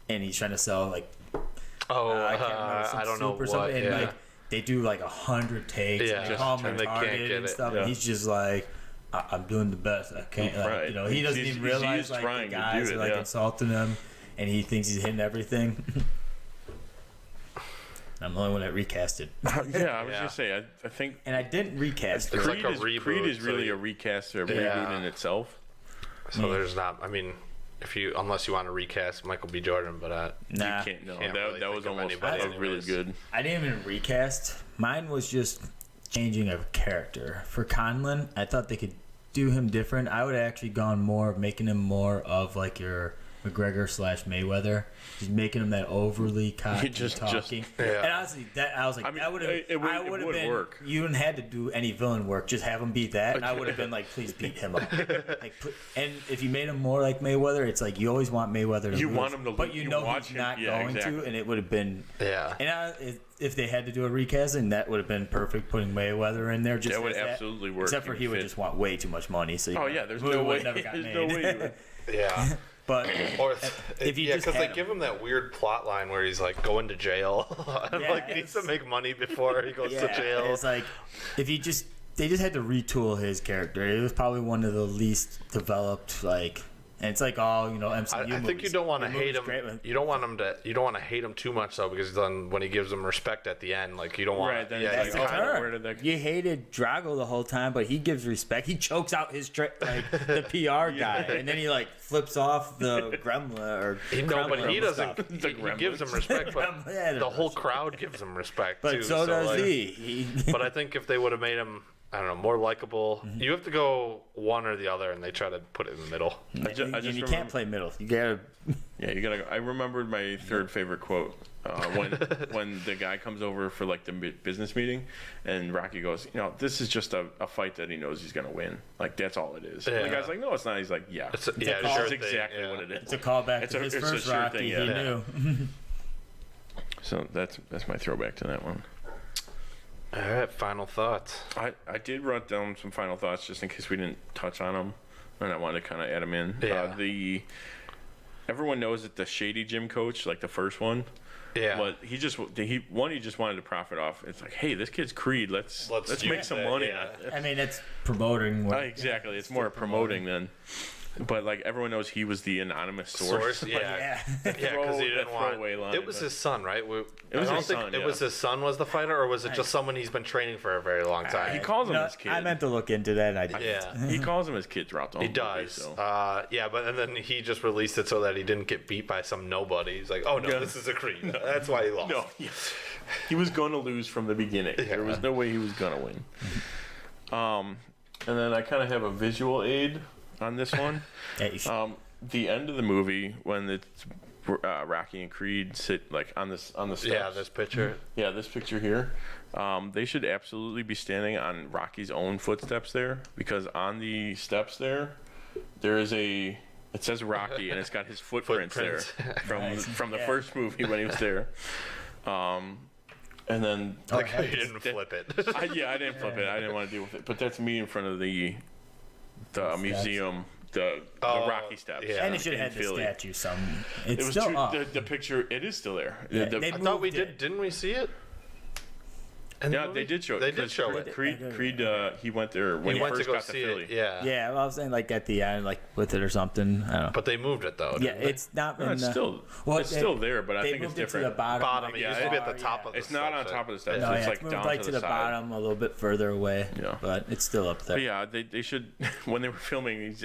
and he's trying to sell, like, I can't remember, some I don't know soup or something, what, and, like, they do, like, 100 takes, and they call him and they can't retarded get and it. stuff, Yeah. and he's just like, I'm doing the best I can. Like, Right. He doesn't He's even realize, like, trying the to guys do are, it, like, yeah. insulting him, and he thinks he's hitting everything. I'm the only one that recasted. Yeah, I was gonna say. I think. And I didn't recast. It's Creed like a reboot, Creed is so really you- a recast or a Yeah. reboot in itself. So there's not. I mean, unless you want to recast Michael B. Jordan, but Nah, You can't. No, Can't that really that was think of almost anybody really anyways. good. I didn't even recast. Mine was just changing a character. For Conlon, I thought they could do him different. I would have actually gone more of making him more of like your McGregor / Mayweather, just making him that overly cocky talking. yeah. And honestly, that I was like, I mean, that would have. it would been. work. You wouldn't had to do any villain work. Just have him beat that, and I would have been like, please beat him up. And if you made him more like Mayweather, it's like you always want Mayweather to You lose, want him to but lose. you You know watch he's him- not yeah, going exactly. to, and it would have been. yeah. And if they had to do a recasting, that would have been perfect. Putting Mayweather in there, just That would as absolutely work. Except for he would fit. just want way too much money. So Oh yeah, there's movie no would way. never got There's made. no way. You would. Yeah. But Or if you yeah, just because they had give him that weird plot line where he's like going to jail, and Yeah, like he needs to make money before he goes to jail. It's like if they just had to retool his character. It was probably one of the least developed, like, and it's like all MCU I think movies. you don't want to The hate movie's him. great with- You don't want him to. You don't want to hate him too much though, because then when he gives him respect at the end, like you don't want. Right, then yeah, it's That's like, the oh, turn. where did that- You hated Drago the whole time, but he gives respect. He chokes out his the PR guy, and then he like flips off the gremlin or no, but Kremlin he stuff. doesn't. He gives him respect, but Yeah, the whole crowd gives him respect But too. so does like, he. But I think if they would have made him, I don't know, more likable, Mm-hmm. you have to go one or the other, and they try to put it in the middle. I just and you remember- can't play middle. You gotta. Yeah, you gotta go. I remembered my third favorite quote when the guy comes over for like the business meeting, and Rocky goes, this is just a fight that he knows he's gonna win. Like that's all it is. And the Yeah. guy's like, no, it's not. He's like, yeah, It's this sure is thing, exactly yeah. what it is. It's a callback It's to a- his it's a first sure Rocky. thing, He yeah. knew. So that's my throwback to that one. All right, final thoughts. I did write down some final thoughts just in case we didn't touch on them, and I wanted to kind of add them in. Yeah. Everyone knows that the shady gym coach, like the first one. Yeah. But he just wanted to profit off. It's like, hey, this kid's Creed. Let's Let's make use some it, money. yeah. I mean, it's promoting. Exactly. It's more promoting than. But like everyone knows, he was the anonymous source. Yeah. Yeah. Yeah, because he didn't want. throwaway line, It was but- his son, right? It was his son, It yeah. was his son was the fighter, or was it just someone he's been training for a very long time? He calls him No, his kid. I meant to look into that. And I didn't. Yeah, He calls him his kid throughout the whole he movie, does. so. Yeah, but and then he just released it so that he didn't get beat by some nobody. He's like, oh no, Yeah. this is a Creed. That's why he lost. No, he was going to lose from the beginning. There was no way he was going to win. And then I kind of have a visual aid on this one. Yeah, you should- The end of the movie when it's Rocky and Creed sit like on the steps. Yeah, this picture. Yeah, this picture here. They should absolutely be standing on Rocky's own footsteps there, because on the steps there is it says Rocky and it's got his footprints there from the first movie when he was there. And then Like you didn't flip it. I didn't flip it. I didn't want to deal with it. But that's me in front of the museum, the Rocky steps. yeah. and it should in have had the Philly. statue. It's It was still true. up. The picture. It is still there. Yeah, The- they I thought we moved did. it. Didn't we see it? In the yeah, movie? they did show it. They did 'cause show Creed, it. Creed, he went there when He he went to first go got to see Philly. it. Yeah. Yeah, well, I was saying like at the end, like with it or something. I don't know. But they moved it though. Yeah, didn't they? it's not. No, in it's the- still well, it's they- still there, but I They think it's moved it to the different. bottom. bottom. like, It yeah, used to be at the far, top yeah. of the It's not on steps, top of the steps. No, it's yeah, like it's moved down like to to the, the side. bottom, a little bit further away. Yeah. But it's still up there. But yeah, they should. When they were filming,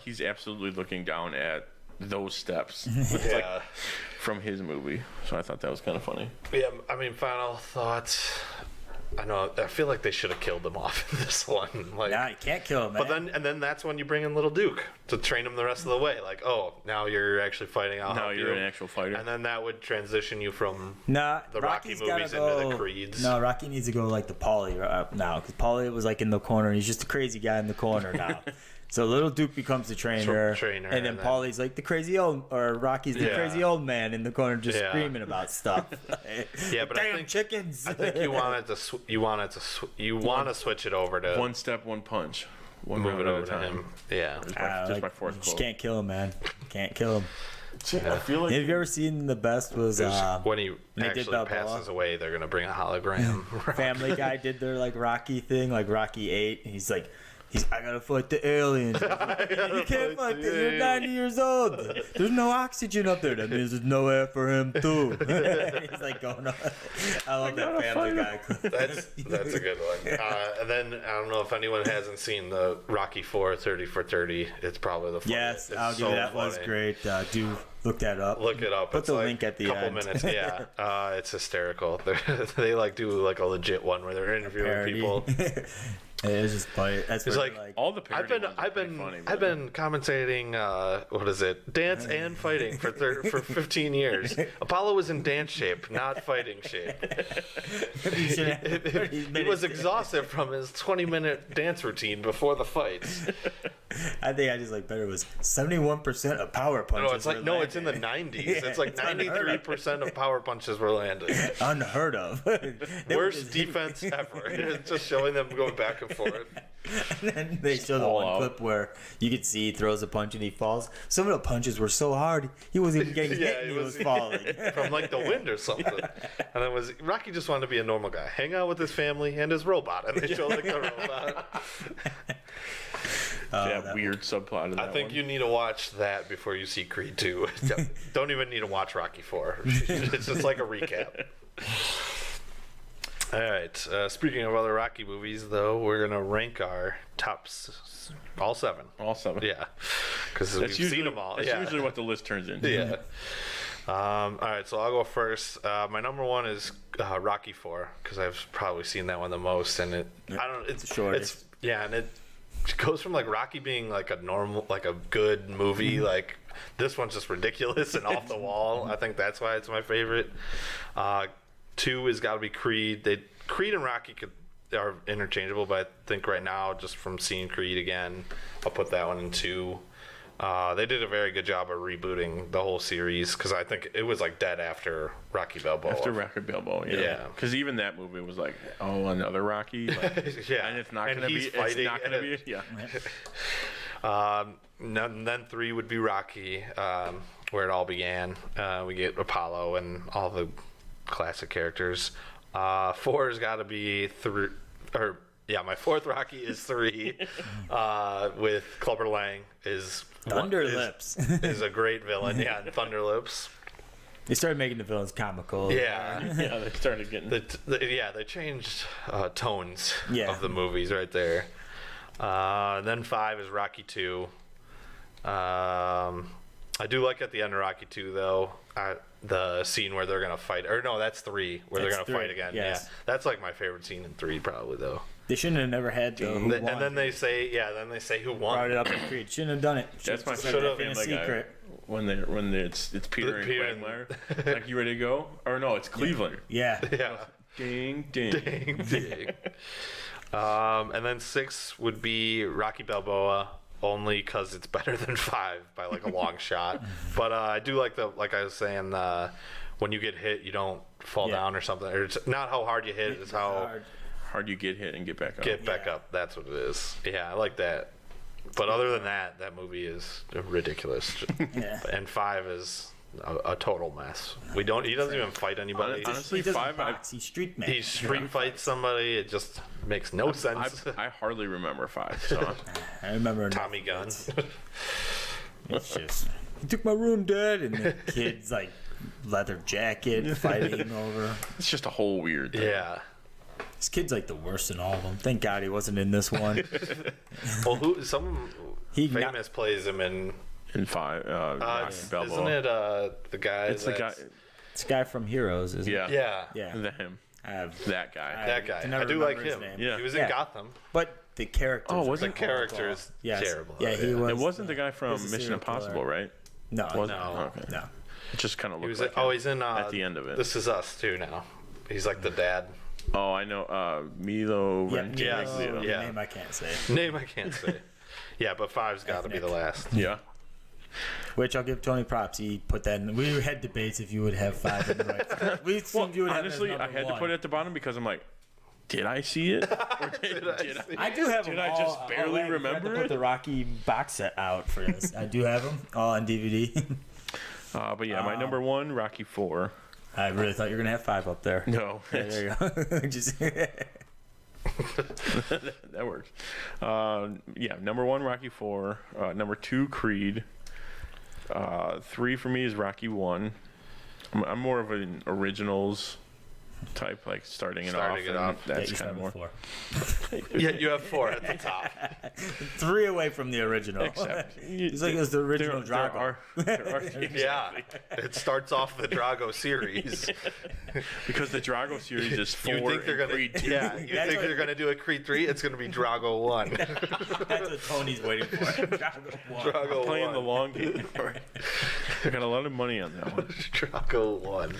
he's absolutely looking down at those steps. It's like Yeah. from his movie. So I thought that was kind of funny. Yeah, I mean, final thoughts. I know. I feel like they should have killed him off in this one. Like, Nah, you can't kill him, man. but then that's when you bring in Little Duke to train him the rest of the way. Like, oh, now you're actually fighting. I'll Now help you're you. an actual fighter. And then that would transition you from Nah, the Rocky Rocky's gotta movies go, into the Creeds. No, Rocky needs to go like the Paulie now, because Paulie was like in the corner. And he's just a crazy guy in the corner now. So little Duke becomes the trainer, and then Paulie's like the crazy old, or Rocky's the crazy old man in the corner just screaming about stuff. Yeah, but damn I think chickens. I think you want to switch it over to one step, one punch. Move it over to him. Yeah. Just my fourth Just quote. can't kill him, man. Can't kill him. I feel like Have you ever seen the best was when he they did actually Balboa. passes away, they're gonna bring a hologram. Family Guy did their like Rocky thing, like Rocky 8. He's like, I gotta fight the aliens. You can't fight them. You're 90 years old. There's no oxygen up there. That means there's no air for him too. He's like going on. I love that Family Guy clip. That's a good one. And then I don't know if anyone hasn't seen the Rocky 4 30 for 30. It's probably the funniest. Yes, I'll give you that. Was great. Do look that up. Look it up. Put it's the like link at the couple end. minutes. Yeah, it's hysterical. They like do like a legit one where they're interviewing people. It's just funny. That's it's like all the parody I've been commentating what is it, dance and fighting for 15 years. Apollo was in dance shape, not fighting shape. He was exhausted from his 20-minute dance routine before the fights. I think I just like better was 71% of power punches. It's in the 90s. It's like 93% of power punches were landed. Unheard of. Worst defense ever. It's just showing them going back and forth. And then they show the one clip where you could see he throws a punch and he falls. Some of the punches were so hard he wasn't even getting hit and he was falling. From like the wind or something. And then Rocky just wanted to be a normal guy. Hang out with his family and his robot. And they show like the robot. That weird subplot in that I think one. you need to watch that before you see Creed 2. Don't even need to watch Rocky 4. It's just like a recap. All right. Speaking of other Rocky movies, though, we're going to rank our tops. All 7. All 7. Yeah. Because we've seen them all. That's usually what the list turns into. Yeah. All right, so I'll go first. My number 1 is Rocky 4 because I've probably seen that one the most, and it's short. And it goes from like Rocky being like a normal, like a good movie, like this one's just ridiculous and off the wall. I think that's why it's my favorite. 2 has got to be Creed. Creed and Rocky are interchangeable, but I think right now, just from seeing Creed again, I'll put that one in 2. They did a very good job of rebooting the whole series because I think it was like dead after Rocky Balboa. After Rocky Balboa, yeah. Because even that movie was like, oh, another Rocky. Like, yeah, and it's not going to be. Fighting, it's not going to be. Yeah. And then 3 would be Rocky, where it all began. We get Apollo and all the classic characters. 4 has got to be 3. My 4th Rocky is 3, with Clubber Lang is Thunderlips. is a great villain. Yeah, and Thunderlips. They started making the villains comical. Yeah, they started getting they changed tones of the movies right there. Then 5 is Rocky 2. I do like at the end of Rocky 2 though. The scene where they're gonna fight, or no, that's 3 where they're gonna fight again. Yes. Yeah, that's like my favorite scene in 3 probably though. They shouldn't have never had to. And then they say who won. Brought it up in Creed. Shouldn't have done it. That's my favorite been a secret. When it's Peter and Quagmire. Like, you ready to go? Or no, it's Cleveland. Yeah. Ding ding ding ding. And then 6 would be Rocky Balboa. Only because it's better than 5 by like a long shot. But I do like I was saying, when you get hit, you don't fall down or something. Or it's not how hard you hit, it's how hard you get hit and get back up. Get back up. That's what it is. Yeah, I like that. But other than that really is ridiculous. And 5 is a total mess. He doesn't even fight anybody. Honestly, 5, he's street man. He street fights somebody. It just makes no sense. I hardly remember 5. So I remember Tommy Gunn. It's just, he took my room, Dad, and the kid's like leather jacket fighting over. It's just a whole weird thing. Yeah. This kid's like the worst in all of them. Thank God he wasn't in this one. Well, some famous plays him in 5. Balboa. Isn't it the guy? It's the guy. It's the guy from Heroes, isn't it? Yeah. Him. That guy. I do like him. Yeah. He was in Gotham. But the character. Oh, was the character is terrible. Yeah, he was. It wasn't the guy from Mission Impossible, right? No. Okay. No. It just kind of looked like him. He's in at the end of it. This Is Us too now. He's like the dad. Oh, I know. Milo. Name I can't say. Yeah, but 5's got to be the last. Yeah. Which I'll give Tony props. He put that in. We had debates if you would have 5 in the right. We assumed you would honestly, have it as I had number to put it at the bottom because I'm like, did I see it? Or did I do have them Did I all. just barely I remember had to put it? the Rocky box set out for this. I do have them all on DVD. But yeah, my number 1, Rocky 4. I really thought you were going to have 5 up there. No. Yeah, there you go. Just That works. Yeah, number 1, Rocky 4. Number 2, Creed. 3 for me is Rocky 1. I'm more of an originals type, like starting it off. That's kind of more. 4. Yeah, you have 4 at the top. 3 away from the original. Except, It's like it's the original Drago. Yeah, it starts off the Drago series. Because the Drago series is 4 You think they're gonna? Creed 2. Yeah, you think they're gonna do a Creed 3? It's gonna be Drago 1. That's what Tony's waiting for. Drago 1. Drago Playing 1. the long game. I got a lot of money on that one. Drago 1.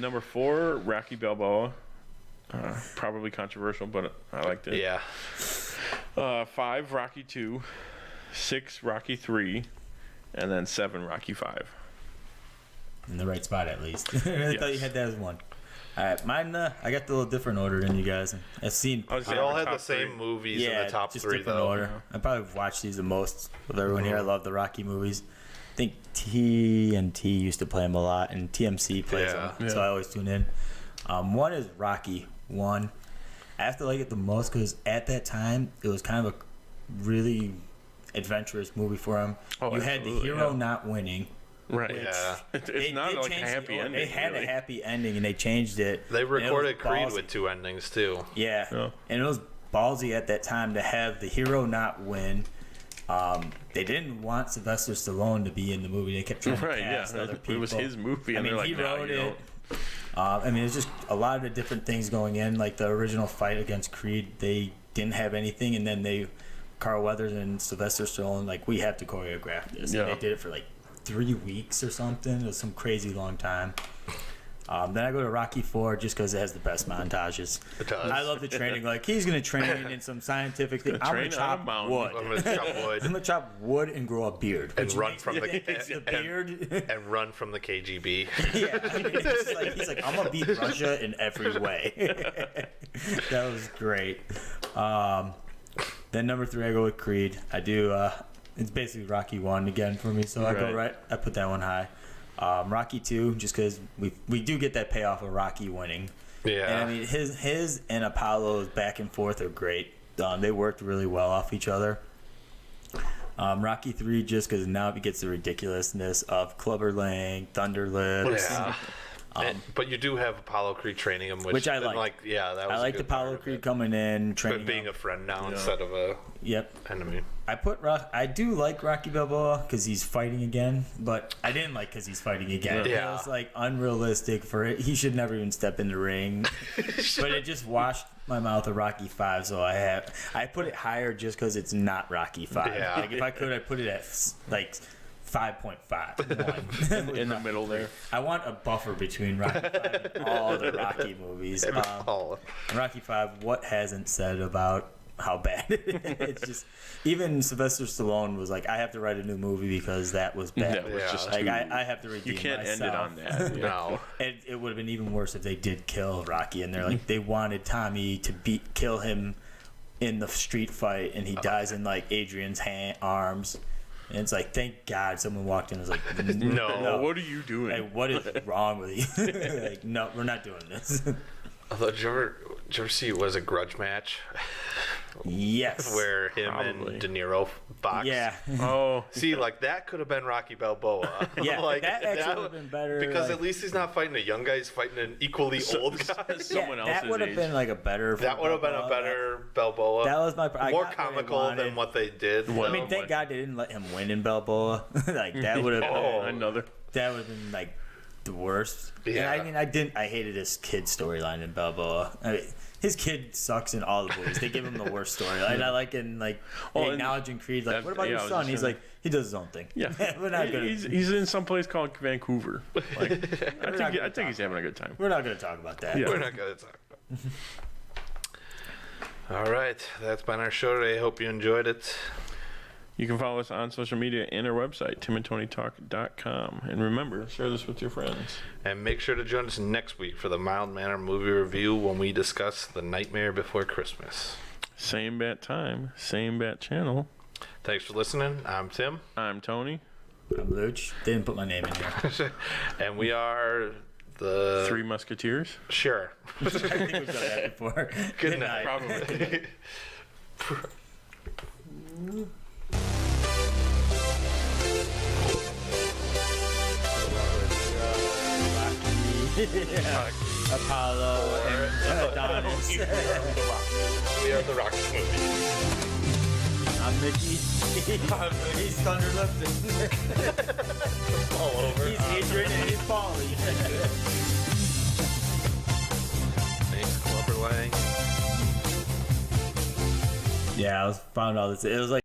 Number 4, Rocky Balboa. Probably controversial, but I liked it. Yeah. 5, Rocky 2. 6, Rocky 3. And then 7, Rocky 5. In the right spot, at least. I thought you had that as 1. All right, mine. I got the little different order than you guys. I've seen. They all had the same movies in the top just 3, different though. order. I probably watched these the most with everyone here. I love the Rocky movies. I think TNT used to play them a lot, and TMC plays them, so I always tune in. 1 is Rocky 1. I have to like it the most because at that time it was kind of a really adventurous movie for him. You had the hero not winning. Right. Yeah. It's not like a happy ending. They had really. a happy ending, and they changed it. They recorded Creed ballsy. with 2 endings, too. Yeah. And it was ballsy at that time to have the hero not win. They didn't want Sylvester Stallone to be in the movie. They kept trying to cast other people. It was his movie, and I mean, they're he like, wrote no, you it. I mean, it's just a lot of the different things going in. Like the original fight against Creed, they didn't have anything, and then Carl Weathers and Sylvester Stallone, like, we have to choreograph this. Yeah. And they did it for like 3 weeks or something. It was some crazy long time. Then I go to Rocky 4 just because it has the best montages. It does. I love the training. Like, he's going to train in some scientific thing. I'm going to chop wood. I'm going to chop wood. I'm going to chop wood and grow a beard. And run from the beard. And run from the KGB. Yeah. I mean, it's like, he's like, I'm going to beat Russia in every way. That was great. Then number 3, I go with Creed. I do, it's basically Rocky 1 again for me. So I put that one high. Rocky 2, just because we do get that payoff of Rocky winning. Yeah. And I mean, his and Apollo's back and forth are great. They worked really well off each other. Rocky 3, just because now it gets the ridiculousness of Clubber Lang, Thunder Lips. Yeah. But you do have Apollo Creed training him, which I like. That was I liked Apollo Creed coming in, training but being him. a friend now instead of a enemy. I do like Rocky Balboa because he's fighting again, but I didn't like because he's fighting again. Yeah. It was like unrealistic for it. He should never even step in the ring. But it just washed my mouth of Rocky 5, so I put it higher just because it's not Rocky 5. Yeah. Like if I could, I'd put it at like 5.5 in the middle there. I want a buffer between Rocky 5 and all the Rocky movies. Rocky 5, what hasn't said about how bad it's just, even Sylvester Stallone was like, I have to write a new movie because that was bad. That was just like, I have to redeem You can't myself. end it on that. No. It would have been even worse if they did kill Rocky, and they're like, they wanted Tommy to kill him in the street fight, and he dies in like Adrian's arms. And it's like, thank God someone walked in and was like, no. What are you doing? Like, what is wrong with you? Like, no, we're not doing this. Although, did you ever see it was a grudge match? Yes. Where him and De Niro boxed? Yeah. Oh. See, like, that could have been Rocky Balboa. Yeah, like, that actually would have been better. Because like, at least he's not fighting a young guy, he's fighting an equally old guy. Someone else's that would have age. been like a better. That would have been a better Balboa. That was my. More comical than what they did. I mean, thank God they didn't let him win in Balboa. Like that would have. Another. That would have been like the worst. Yeah. And I mean, I hated his kid storyline in Balboa. I mean, his kid sucks in all the movies. They give him the worst storyline. I like in like acknowledging Creed. Like, what about your son? He's like, he does his own thing. Yeah, we're not gonna. He's in some place called Vancouver. Like, I think he's having a good time. We're not gonna talk about that. Yeah. We're not going to talk about it. All right, that's been our show today. Hope you enjoyed it. You can follow us on social media and our website, timandtonytalk.com. And remember, share this with your friends. And make sure to join us next week for the Mild Manner movie review when we discuss The Nightmare Before Christmas. Same bat time, same bat channel. Thanks for listening. I'm Tim. I'm Tony. I'm Luch. Didn't put my name in here. And we are the... Three Musketeers? Sure. I think we've done that before. Good night. Probably. Apollo and Adonis. We are the Rocky movie. I'm Mickey. He's Thunder Lipton. All over. He's Adrian and he's Paulie. Thanks, Clubber Lang. Yeah, I found all this. It was like